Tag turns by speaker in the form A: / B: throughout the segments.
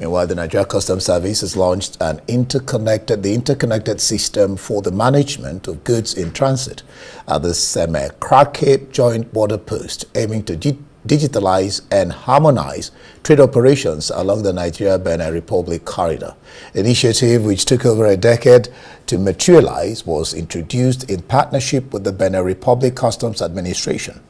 A: Meanwhile, the Nigeria Customs Service has launched the interconnected system for the management of goods in transit at the Krake Joint Border Post, aiming to digitalize and harmonize trade operations along the Nigeria-Benin Republic corridor. The initiative, which took over a decade to materialize, was introduced in partnership with the Benin Republic Customs Administration.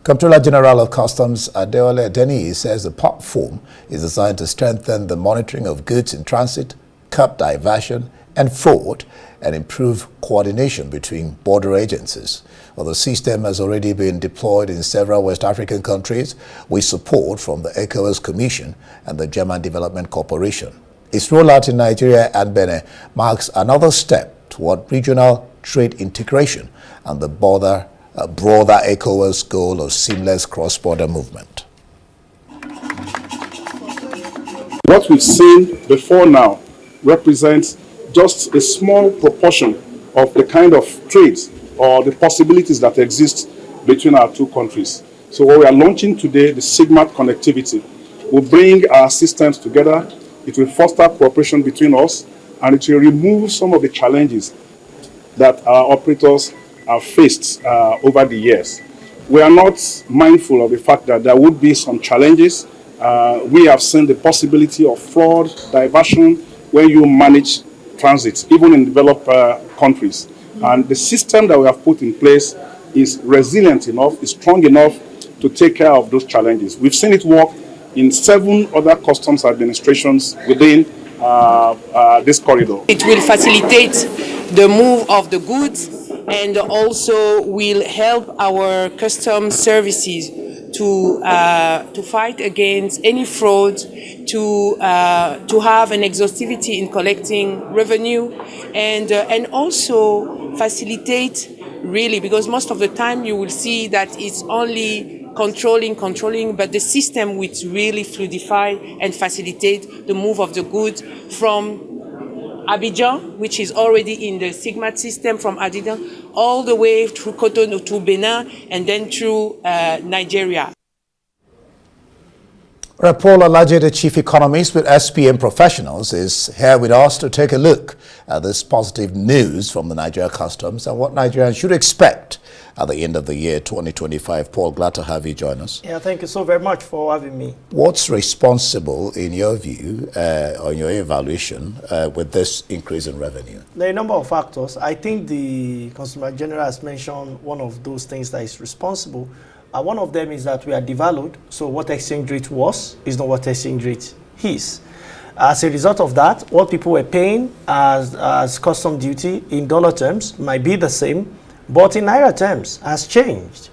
A: Comptroller General of Customs Adeole Adeniyi says the platform is designed to strengthen the monitoring of goods in transit, curb diversion and fraud, and improve coordination between border agencies. Well, the system has already been deployed in several West African countries with support from the ECOWAS Commission and the German Development Corporation. Its rollout in Nigeria and Benin marks another step toward regional trade integration and the broader ECOWAS goal of seamless cross-border movement.
B: What we've seen before now represents just a small proportion of the kind of trades or the possibilities that exist between our two countries. So what we are launching today, the SIGMAT connectivity, will bring our systems together. It will foster cooperation between us, and it will remove some of the challenges that our operators have faced over the years. We are not mindful of the fact that there would be some challenges. We have seen the possibility of fraud, diversion, when you manage transit, even in developed countries. And the system that we have put in place is resilient enough, is strong enough to take care of those challenges. We've seen it work in 7 other customs administrations within this corridor.
C: It will facilitate the move of the goods and also will help our customs services to fight against any fraud, to have an exhaustivity in collecting revenue, and also facilitate really, because most of the time you will see that it's only controlling, but the system will really fluidify and facilitate the move of the goods from Abidjan, which is already in the SIGMAT system, from Abidjan all the way through Cotonou to Benin and then through Nigeria.
A: Paul Alaje, the chief economist with SPM Professionals, is here with us to take a look at this positive news from the Nigeria Customs and what Nigerians should expect at the end of the year 2025. Paul, glad to have you join us.
D: Yeah, thank you so very much for having me.
A: What's responsible, in your view, or in your evaluation, with this increase in revenue?
D: There are a number of factors. I think the Consumer General has mentioned one of those things that is responsible. One of them is that we are devalued, so what exchange rate was is not what exchange rate is. As a result of that, what people were paying as custom duty in dollar terms might be the same, but in naira terms has changed.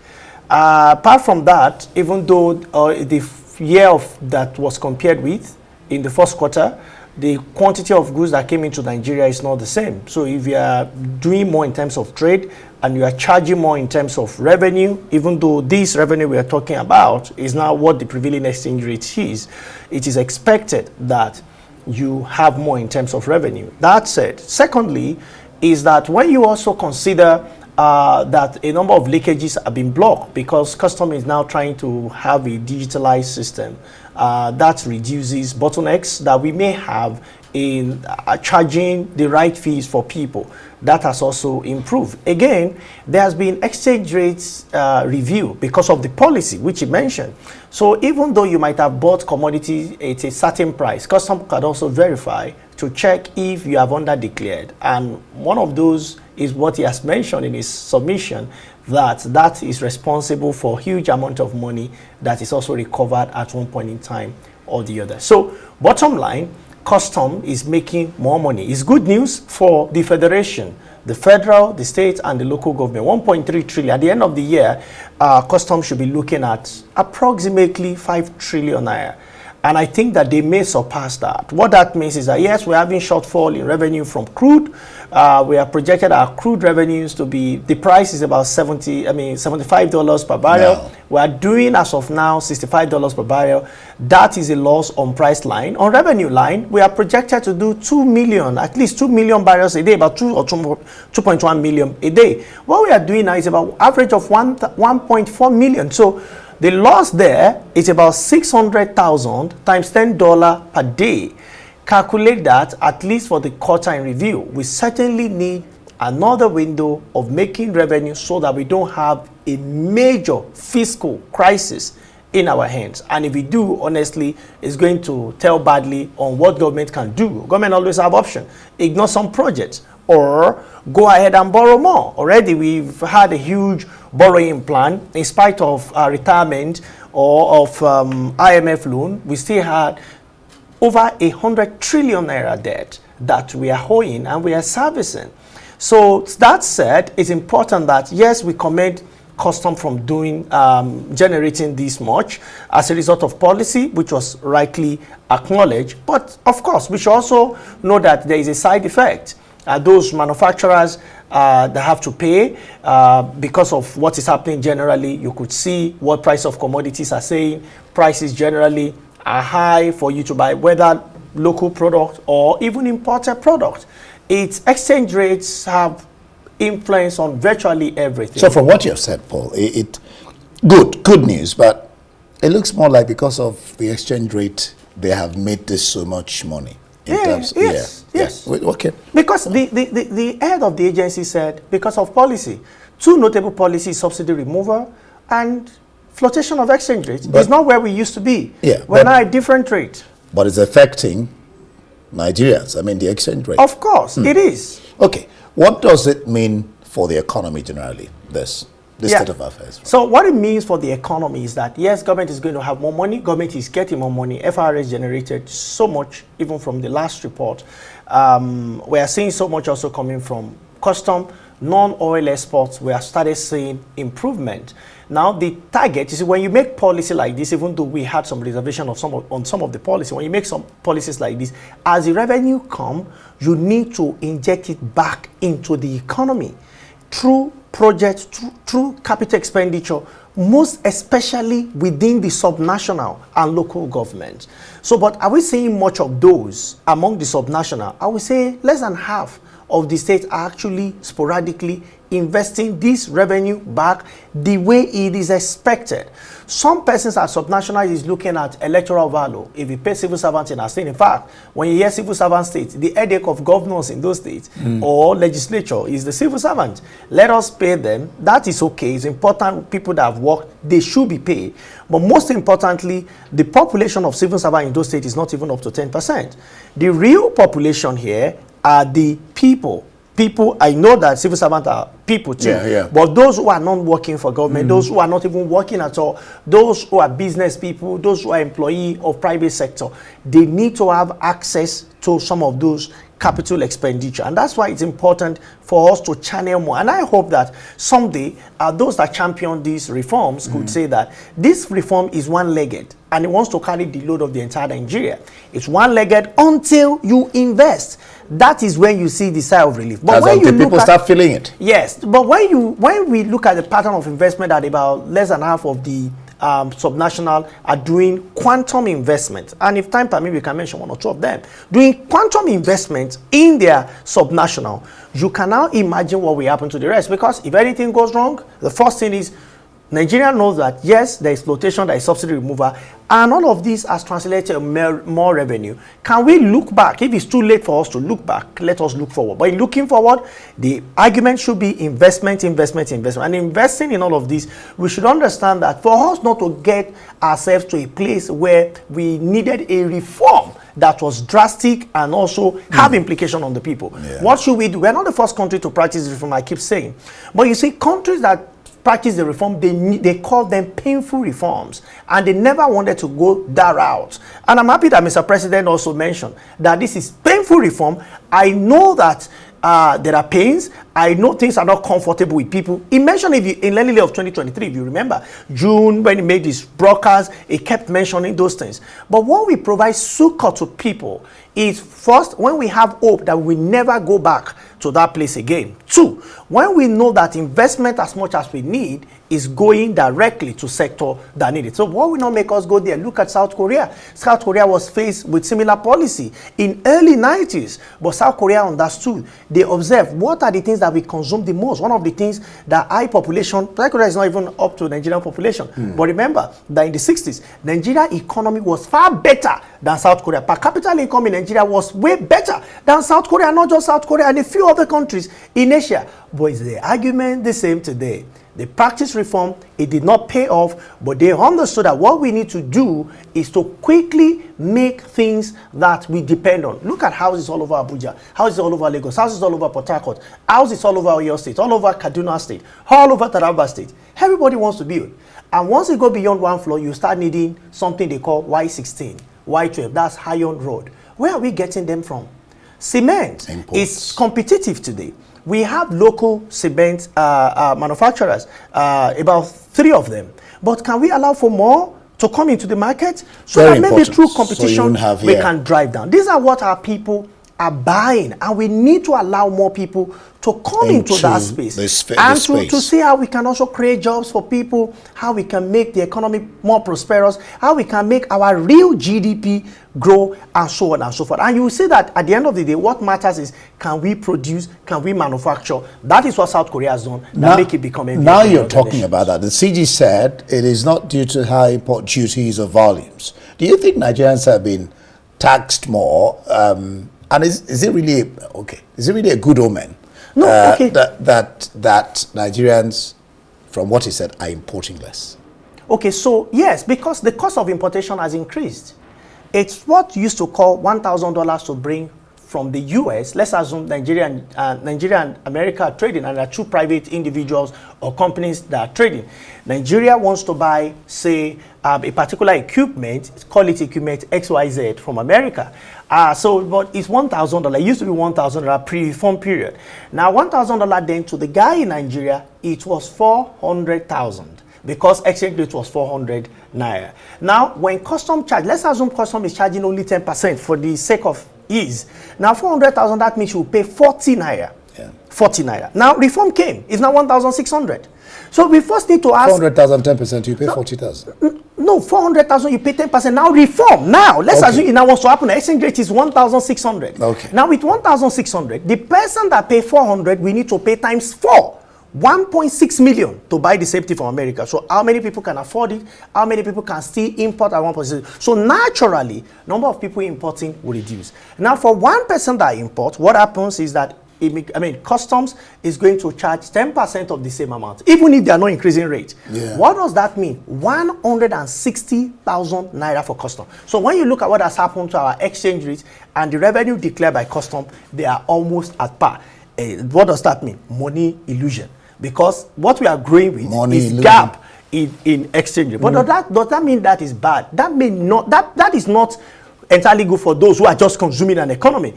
D: Apart from that, even though the year that was compared with in the first quarter, the quantity of goods that came into Nigeria is not the same. So if you are doing more in terms of trade and you are charging more in terms of revenue, even though this revenue we are talking about is now what the prevailing exchange rate is, it is expected that you have more in terms of revenue. That said, secondly, is that when you also consider that a number of leakages have been blocked because custom is now trying to have a digitalized system that reduces bottlenecks that we may have in charging the right fees for people. That has also improved. Again, there has been exchange rates review because of the policy which you mentioned. So even though you might have bought commodities at a certain price, custom can also verify to check if you have under-declared. And one of those is what he has mentioned in his submission, that is responsible for a huge amount of money that is also recovered at one point in time or the other. So bottom line, custom is making more money. It's good news for the federation, the federal, the state, and the local government. 1.3 trillion. At the end of the year, custom should be looking at approximately 5 trillion naira. And I think that they may surpass that. What that means is that, yes, we're having shortfall in revenue from crude. We have projected our crude revenues to be, the price is about $75 per barrel. No. We are doing, as of now, $65 per barrel. That is a loss on price line. On revenue line, we are projected to do 2 million, at least 2 million barrels a day, about 2.1 million a day. What we are doing now is about average of 1.4 million. So The loss there is about 600,000 times $10 per day. Calculate that, at least for the quarter in review. We certainly need another window of making revenue so that we don't have a major fiscal crisis in our hands. And if we do, honestly, it's going to tell badly on what government can do. Government always have option. Ignore some projects or go ahead and borrow more. Already we've had a huge borrowing plan in spite of retirement or of IMF loan. We still had over 100 trillion naira debt that we are owing and we are servicing. So that said, it's important that yes, we commend custom from doing generating this much as a result of policy, which was rightly acknowledged. But of course, we should also know that there is a side effect. Those manufacturers that have to pay because of what is happening generally. You could see what price of commodities are saying. Prices generally are high for you to buy, whether local product or even imported product. Its exchange rates have influence on virtually everything.
A: So from what you have said, Paul, good news, but it looks more like because of the exchange rate, they have made this so much money.
D: Yes.
A: Okay.
D: Because the head of the agency said, because of policy, two notable policies, subsidy removal and fluctuation of exchange rate, is not where we used to be.
A: Yeah,
D: we're now at different rate.
A: But it's affecting Nigerians. I mean, the exchange rate.
D: Of course, it is.
A: Okay. What does it mean for the economy generally, this state of affairs?
D: So what it means for the economy is that, yes, government is going to have more money. Government is getting more money. FRS generated so much, even from the last report. We are seeing so much also coming from custom, non-oil exports. We have started seeing improvement. Now, the target is when you make policy like this, even though we had some reservation on some of the policy, when you make some policies like this, as the revenue come, you need to inject it back into the economy through projects, through capital expenditure, most especially within the subnational and local government. So, but are we seeing much of those among the subnational? I would say less than half of the states are actually sporadically investing this revenue back the way it is expected. Some persons at subnational is looking at electoral value. If you pay civil servants in our state, in fact, when you hear civil servant states, the headache of governors in those states or legislature is the civil servant. Let us pay them. That is okay. It's important. People that have worked, they should be paid. But most importantly, the population of civil servants in those states is not even up to 10%. The real population here are the people. I know that civil servants are people too, but those who are not working for government, those who are not even working at all, those who are business people, those who are employee of private sector, they need to have access to some of those capital expenditure. And that's why it's important for us to channel more. And I hope that someday those that champion these reforms could say that this reform is one-legged and it wants to carry the load of the entire Nigeria. It's one-legged until you invest. That is when you see the sigh of relief. But when
A: people start feeling it.
D: Yes, but when we look at the pattern of investment, that about less than half of the subnational are doing quantum investment, and if time permits, we can mention one or two of them doing quantum investment in their subnational. You can now imagine what will happen to the rest, because if anything goes wrong, the first thing is Nigeria knows that yes, there is flotation, there is subsidy removal, and all of this has translated to more revenue. Can we look back? If it's too late for us to look back, let us look forward. But in looking forward, the argument should be investment. And investing in all of this, we should understand that for us not to get ourselves to a place where we needed a reform that was drastic and also have implication on the people. Yeah. What should we do? We're not the first country to practice reform, I keep saying. But you see, countries that practice the reform, they call them painful reforms, and they never wanted to go that route. And I'm happy that Mr. President also mentioned that this is painful reform. I know that there are pains. I know things are not comfortable with people. He mentioned in Lenny of 2023, if you remember, June, when he made his broadcast, he kept mentioning those things. But when we provide succor to people, is first, when we have hope that we never go back to that place again. Two, when we know that investment as much as we need is going directly to sector that need it. So what will not make us go there? Look at South Korea. South Korea was faced with similar policy in early 90s, but South Korea understood. They observed what are the things that we consume the most. One of the things that high population, South Korea is not even up to Nigerian population. But remember that in the 60s, Nigeria economy was far better than South Korea. Per capita income in Nigeria was way better than South Korea, not just South Korea, and a few other countries in Asia. But is the argument the same today? They practiced reform, it did not pay off, but they understood that what we need to do is to quickly make things that we depend on. Look at houses all over Abuja, houses all over Lagos, houses all over Port Harcourt, houses all over Oyo State, all over Kaduna State, all over Taraba State. Everybody wants to build. And once you go beyond one floor, you start needing something they call Y16, Y12, that's iron road. Where are we getting them from? Cement is competitive today. We have local cement manufacturers, about 3 of them. But can we allow for more to come into the market so
A: Very
D: that maybe
A: important.
D: through competition
A: So
D: we can drive down? These are what our people are buying, and we need to allow more people to come into that space and to see how we can also create jobs for people, how we can make the economy more prosperous, how we can make our real GDP grow, and so on and so forth. And you will see that at the end of the day, what matters is, can we produce, can we manufacture? That is what South Korea has done, that make it become a
A: now you're talking about that. The CG said it is not due to high import duties or volumes. Do you think Nigerians have been taxed more? And is it really okay? Is it really a good omen?
D: No, okay.
A: That Nigerians, from what he said, are importing less.
D: Okay, so yes, because the cost of importation has increased. It's what you used to call $1,000 to bring from the US. Let's assume Nigeria and America are trading, and there are 2 private individuals or companies that are trading. Nigeria wants to buy, say, a particular equipment, quality equipment XYZ from America. But it's $1,000. It used to be $1,000 pre-reform period. Now $1,000 then to the guy in Nigeria, it was 400,000. Because exchange rate was 400 naira. Now, when custom charge, let's assume custom is charging only 10% for the sake of ease. Now, 400,000, that means you pay 40 naira. Yeah. 40 naira. Now, reform came. It's now 1,600. So we first need to ask...
A: 400,000, 10%, you pay 40,000.
D: No, 400,000, you pay 10%. Now, reform. Now, let's assume it now wants to happen. The exchange rate is 1,600.
A: Okay.
D: Now, with 1,600, the person that pay 400, we need to pay times 4. 1.6 million to buy the safety from America. So how many people can afford it? How many people can still import at 1.6? So naturally, number of people importing will reduce. Now for one person that imports, what happens is that customs is going to charge 10% of the same amount, even if they are not increasing rate. Yeah. What does that mean? 160,000 naira for custom. So when you look at what has happened to our exchange rate and the revenue declared by custom, they are almost at par. What does that mean? Money illusion. Because what we are growing with is gap in exchange rate. But does that mean that is bad? That may not. That is not entirely good for those who are just consuming an economy.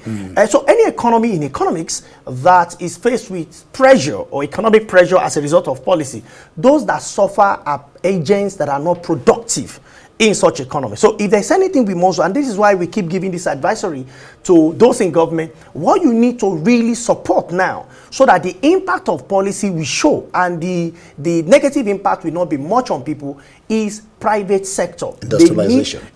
D: So any economy in economics that is faced with pressure or economic pressure as a result of policy, those that suffer are agents that are not productive in such economy. So if there's anything we must, and this is why we keep giving this advisory to those in government, what you need to really support now so that the impact of policy will show and the negative impact will not be much on people is private sector.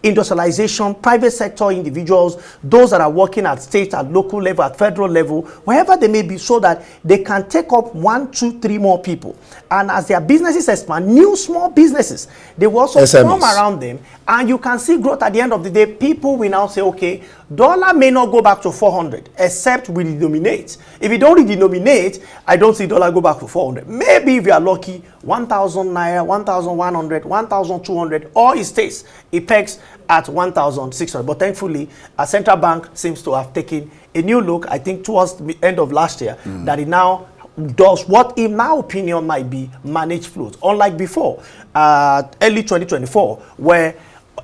D: Industrialization, private sector individuals, those that are working at state, at local level, at federal level, wherever they may be, so that they can take up 1, 2, 3 more people. And as their businesses expand, new small businesses, they will also form around them. And you can see growth at the end of the day. People will now say, okay, dollar may not go back to 400, except we denominate. If you don't redenominate, I don't see dollar go back to 400. Maybe if you are lucky, 1,000 naira, 1,100, 1,200, or it stays, it pegs at 1,600. But thankfully, a central bank seems to have taken a new look, I think towards the end of last year, that it now does what in my opinion might be managed flows, unlike before, early 2024, where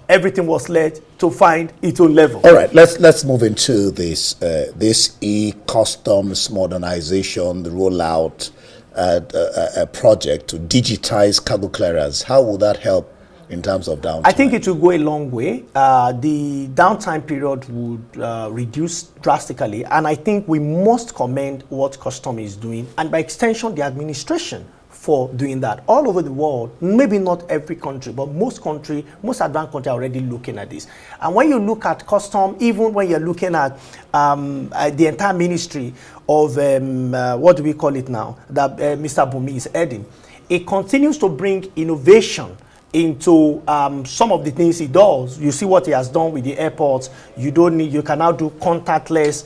D: everything was led to find its own level.
A: All right, let's move into this e-customs modernization, the rollout project to digitize cargo clearance. How will that help in terms of downtime?
D: I think it will go a long way. The downtime period would reduce drastically, and I think we must commend what Custom is doing, and by extension, the administration for doing that. All over the world, maybe not every country, but most advanced countries are already looking at this. And when you look at Custom, even when you're looking at the entire ministry of, what do we call it now, that Mr. Bumi is heading, it continues to bring innovation into some of the things he does. You see what he has done with the airports. You can now do contactless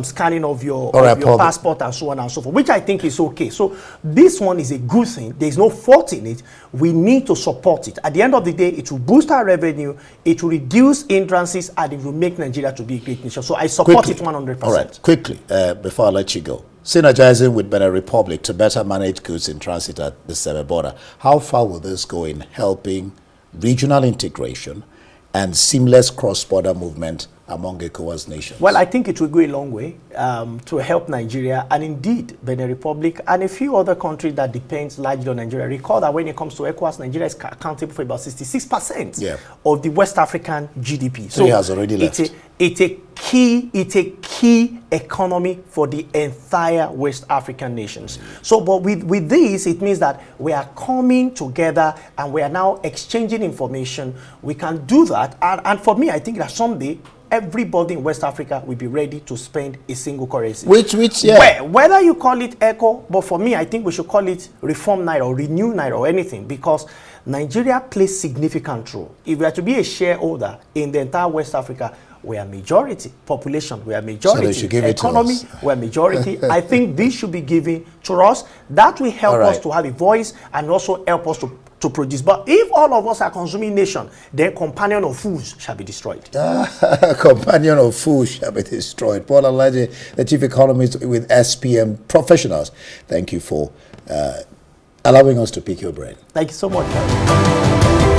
D: scanning of your passport and so on and so forth, which I think is okay. So this one is a good thing. There's no fault in it. We need to support it. At the end of the day, it will boost our revenue, it will reduce hindrances, and it will make Nigeria to be a great nation. So I support it 100%.
A: All right, quickly, before I let you go. Synergizing with Benin Republic to better manage goods in transit at the Seme border. How far will this go in helping regional integration and seamless cross-border movement among ECOWAS nations?
D: Well, I think it will go a long way to help Nigeria and indeed Benin Republic and a few other countries that depends largely on Nigeria. Recall that when it comes to ECOWAS, Nigeria is accountable for about 66% of the West African GDP.
A: So he has already left.
D: It's a key economy for the entire West African nations. So, but with this, it means that we are coming together and we are now exchanging information. We can do that. And for me, I think that someday, everybody in West Africa will be ready to spend a single currency. Whether you call it ECO, but for me, I think we should call it Reform Naira or Renew Naira or anything, because Nigeria plays significant role. If we are to be a shareholder in the entire West Africa, we are majority population, we are majority economy, we are majority. I think this should be given to us. That will help us to have a voice and also help us to produce. But if all of us are consuming nation, then companion of fools shall be destroyed.
A: Companion of fools shall be destroyed. Paul Alaje, the chief economist with SPM Professionals. Thank you for allowing us to pick your brain.
D: Thank you so much.